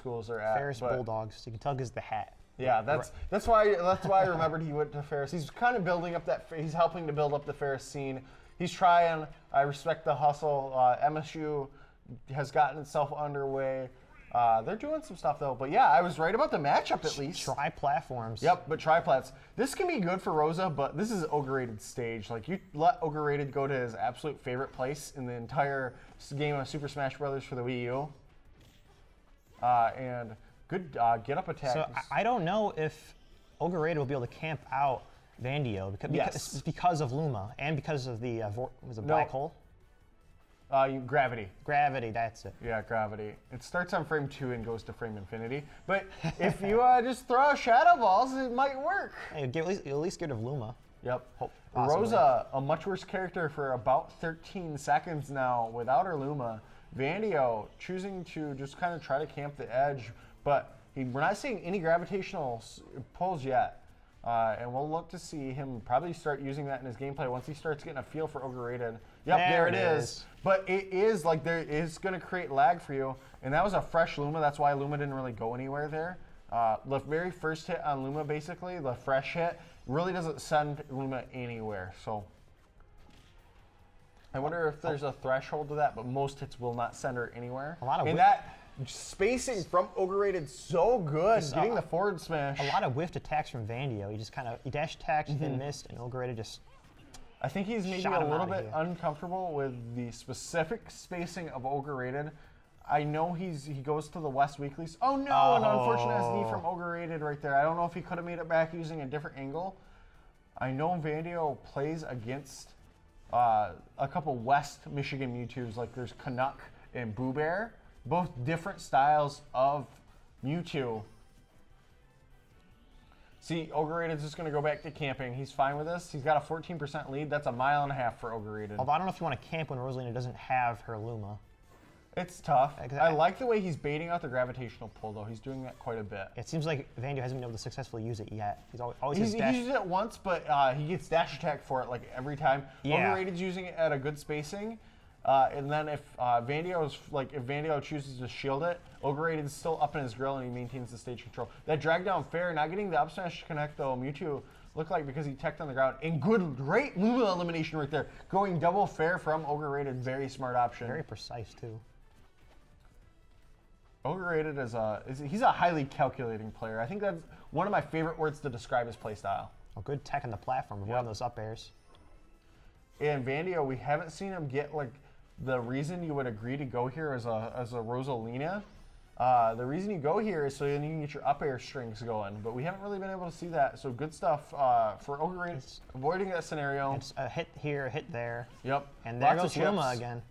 schools are at. Ferris Bulldogs. You can tell because the hat. Yeah, that's why I remembered he went to Ferris. He's kind of building up that. He's helping to build up the Ferris scene. He's trying. I respect the hustle. MSU has gotten itself underway. They're doing some stuff though. But yeah, I was right about the matchup at least. Tri-platforms. Yep, but tri-plats. This can be good for Rosa, but this is OgreRated stage. Like, you let OgreRated go to his absolute favorite place in the entire game of Super Smash Bros. For the Wii U. And good get-up attack. So I don't know if OgreRated will be able to camp out Vandio because of Luma and because of the black hole. Gravity. Gravity, that's it. Yeah, gravity. It starts on frame 2 and goes to frame infinity. But if you just throw shadow balls, it might work. Hey, at least get rid of Luma. Yep. Possibly. Rosa, a much worse character for about 13 seconds now without her Luma. Vandio choosing to just kind of try to camp the edge, but we're not seeing any gravitational pulls yet. And we'll look to see him probably start using that in his gameplay once he starts getting a feel for OgreRated. Yep, there it is. But it is like there is going to create lag for you. And that was a fresh Luma. That's why Luma didn't really go anywhere there. The very first hit on Luma, basically, the fresh hit, really doesn't send Luma anywhere. So I wonder if there's a threshold to that, but most hits will not send her anywhere. And that spacing from OgreRated so good, getting the forward smash. A lot of whiffed attacks from Vandio. He dash attacked, then missed, and OgreRated just. I think he's maybe a little bit uncomfortable with the specific spacing of OgreRated. I know he goes to the West Weeklies. Oh no, an unfortunate SD from OgreRated right there. I don't know if he could have made it back using a different angle. I know Vandio plays against a couple West Michigan Mewtwo's, like there's Canuck and Boo Bear. Both different styles of Mewtwo. See, OgreRated's just going to go back to camping. He's fine with this. He's got a 14% lead. That's a mile and a half for OgreRated. Although I don't know if you want to camp when Rosalina doesn't have her Luma. It's tough. I like the way he's baiting out the gravitational pull, though. He's doing that quite a bit. It seems like Vandio hasn't been able to successfusly use it yet. He's used it once, but he gets dash attack for it like every time. Yeah. OgreRated's using it at a good spacing. And then if Vandio chooses to shield it, OgreRated is still up in his grill and he maintains the stage control. That drag down fair, not getting the up smash to connect though. Mewtwo looked like because he teched on the ground. And great Luma elimination right there. Going double fair from OgreRated, very smart option. Very precise too. OgreRated he's a highly calculating player. I think that's one of my favorite words to describe his playstyle. A good tech on the platform, one of those up airs. And Vandio, we haven't seen him get like the reason you would agree to go here as a Rosalina. The reason you go here is so then you can get your up air strings going, but we haven't really been able to see that. So good stuff for OgreRated, avoiding that scenario. It's a hit here, a hit there. Yep. And there goes Luma again.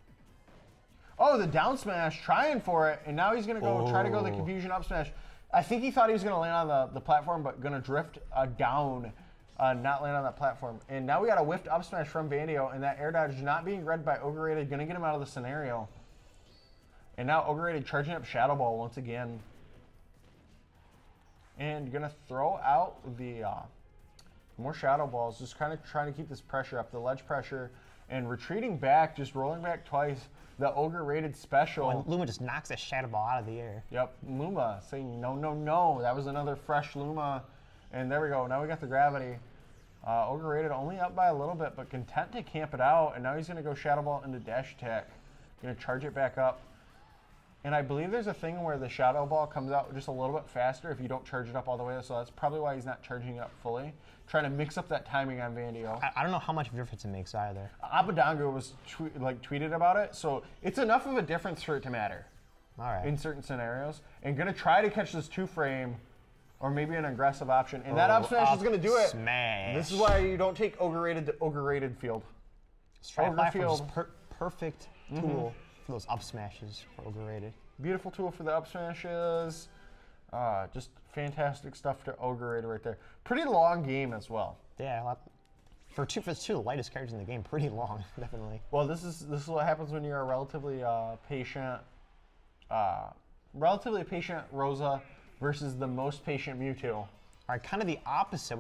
Oh, the down smash, trying for it, and now he's going to go try to go the confusion up smash. I think he thought he was going to land on the platform, but going to drift down, not land on that platform. And now we got a whiffed up smash from Vandio, and that air dodge not being read by OgreRated, going to get him out of the scenario. And now OgreRated charging up Shadow Ball once again. And going to throw out the more Shadow Balls, just kind of trying to keep this pressure up, the ledge pressure, and retreating back, just rolling back twice. The OgreRated special. Oh, and Luma just knocks that Shadow Ball out of the air. Yep, Luma saying no, no, no. That was another fresh Luma. And there we go, now we got the gravity. OgreRated only up by a little bit, but content to camp it out. And now he's gonna go Shadow Ball into dash attack. Gonna charge it back up. And I believe there's a thing where the Shadow Ball comes out just a little bit faster if you don't charge it up all the way, so that's probably why he's not charging it up fully. Trying to mix up that timing on Vandio. I don't know how much of a difference it makes either. Abadongo was tweeted about it, so it's enough of a difference for it to matter. All right. In certain scenarios. And gonna try to catch this 2-frame, or maybe an aggressive option. And that up smash is gonna do it. Smash. This is why you don't take OgreRated to OgreRated field. Strike field is perfect tool for those up smashes for OgreRated. Beautiful tool for the up smashes. Just fantastic stuff to OgreRated right there. Pretty long game as well. Yeah, for two of the lightest characters in the game, pretty long, definitely. Well, this is what happens when you're a relatively patient Rosa versus the most patient Mewtwo. All right, kind of the opposite.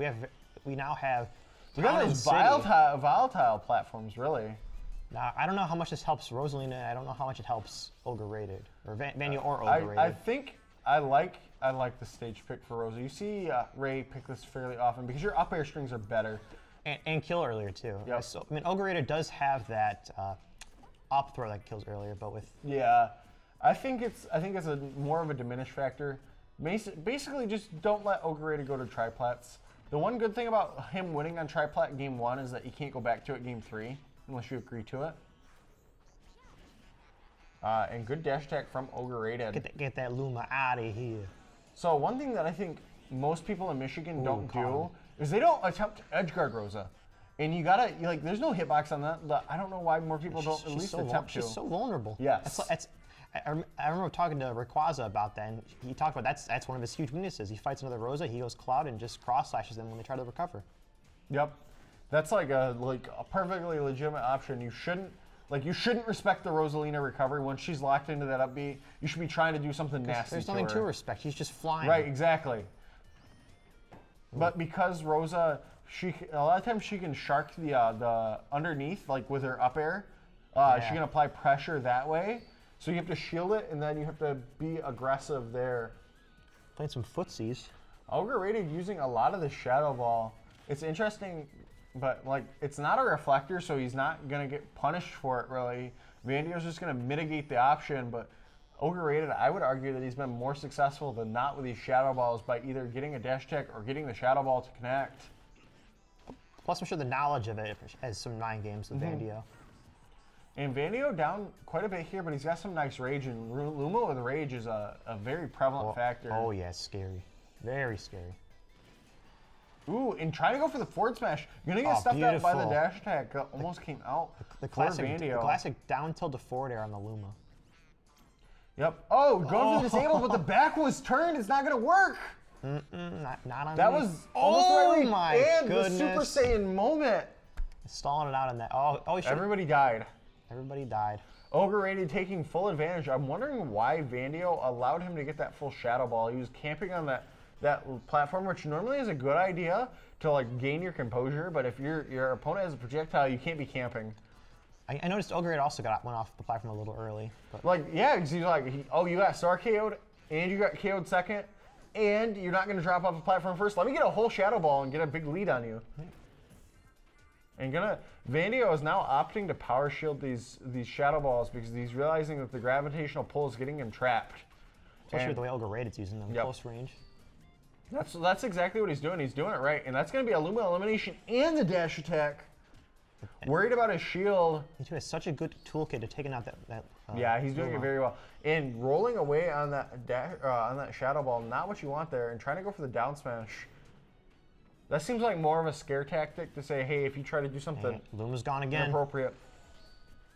We now have. We got those volatile platforms, really. Now, I don't know how much this helps Rosalina. I don't know how much it helps OgreRated or Vandio or OgreRated. I think I like the stage pick for Rosa. You see Ray pick this fairly often because your up air strings are better. And kill earlier too. Yep. So, I mean, OgreRated does have that up throw that kills earlier, but with I think it's a more of a diminished factor. Basically, just don't let OgreRated go to triplats. The one good thing about him winning on triplat game 1 is that you can't go back to it game 3 unless you agree to it. And good dash attack from OgreRated. Get that Luma out of here. So one thing that I think most people in Michigan don't do is they don't attempt to edge guard Rosa. And you gotta, like, there's no hitbox on that. I don't know why more people don't at least attempt to. She's so vulnerable. Yes. I remember talking to Rayquaza about that, and he talked about that's one of his huge weaknesses. He fights another Rosa, he goes Cloud and just cross slashes them when they try to recover. Yep. That's like a perfectly legitimate option. You shouldn't respect the Rosalina recovery once she's locked into that upbeat. You should be trying to do something nasty. There's nothing to respect. She's just flying. Right, exactly. But because Rosa, a lot of times she can shark the underneath, like with her up air. She can apply pressure that way. So you have to shield it, and then you have to be aggressive there. Playing some footsies. OgreRated using a lot of the Shadow Ball. It's interesting, but like it's not a reflector, so he's not gonna get punished for it really. Vandio's just gonna mitigate the option, but OgreRated, I would argue that he's been more successful than not with these Shadow Balls by either getting a dash attack or getting the Shadow Ball to connect. Plus, I'm sure the knowledge of it has some 9 games with Vandio. And Vandio down quite a bit here, but he's got some nice rage, and Luma with rage is a very prevalent factor. Oh yeah, it's scary. Very scary. Ooh, and trying to go for the forward smash. You're going to get stuffed out by the dash attack. Almost came out the for classic, Vandio. The classic down tilt to forward air on the Luma. Yep. Oh, going for the disable, but the back was turned. It's not going to work. Not on that me. Was almost the right read. My and goodness. The Super Saiyan moment. Stalling it out on that. Oh, everybody died. Everybody died. OgreRated taking full advantage. I'm wondering why Vandio allowed him to get that full Shadow Ball. He was camping on that platform, which normally is a good idea to like gain your composure, but if your opponent has a projectile, you can't be camping. I noticed OgreRated also went off the platform a little early. But. Like, yeah, because he's like, you got Star KO'd, and you got KO'd second, and you're not going to drop off the platform first. Let me get a whole Shadow Ball and get a big lead on you. And Vandio is now opting to power shield these Shadow Balls because he's realizing that the gravitational pull is getting him trapped. Especially the way OgreRated's using them, close range. That's exactly what he's doing. He's doing it right, and that's going to be a Luma elimination and the dash attack. Worried about his shield. He has such a good toolkit to taking out that. Yeah, he's doing it very well. And rolling away on that Shadow Ball, not what you want there, and trying to go for the down smash. That seems like more of a scare tactic to say, hey, if you try to do something Luma's gone again. Inappropriate.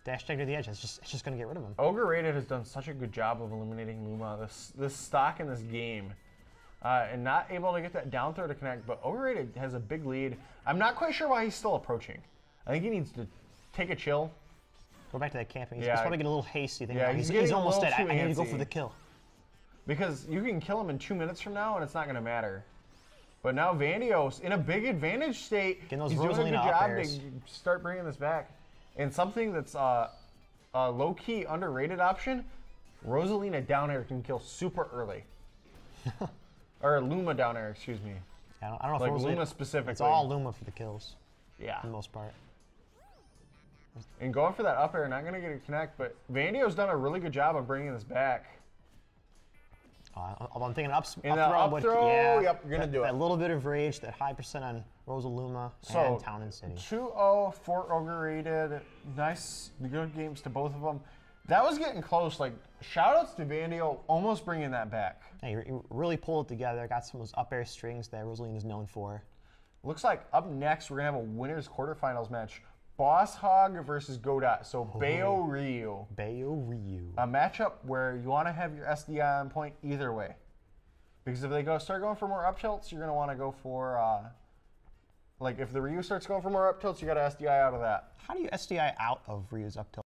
Dash attack to the edge. It's just going to get rid of him. OgreRated has done such a good job of eliminating Luma this stock in this game. And not able to get that down throw to connect, but OgreRated has a big lead. I'm not quite sure why he's still approaching. I think he needs to take a chill. Go back to that camping. He's probably getting a little hasty. He's almost dead. I need to go for the kill. Because you can kill him in 2 minutes from now, and it's not going to matter. But now Vandio's in a big advantage state. He's doing a good job to start bringing this back. And something that's a low-key underrated option, Rosalina down air can kill super early. Or Luma down air, excuse me. I don't know if Luma specifically. It's all Luma for the kills. Yeah. For the most part. And going for that up air, not going to get a connect, but Vandio's done a really good job of bringing this back. I'm thinking up throw. Yep, you're going to do it. That little bit of rage, that high percent on Rosaluma and Town and City. 2-0 for OgreRated. Nice, good games to both of them. That was getting close. Like, shout-outs to Vandio almost bringing that back. Hey, you really pulled it together. Got some of those up air strings that Rosalina is known for. Looks like up next we're going to have a winners quarterfinals match. Boss Hog versus Godot. So Bayo Ryu. Bayo Ryu. A matchup where you want to have your SDI on point either way. Because if they start going for more up tilts, you're going to want to go for, like if the Ryu starts going for more up tilts, you got to SDI out of that. How do you SDI out of Ryu's up tilt?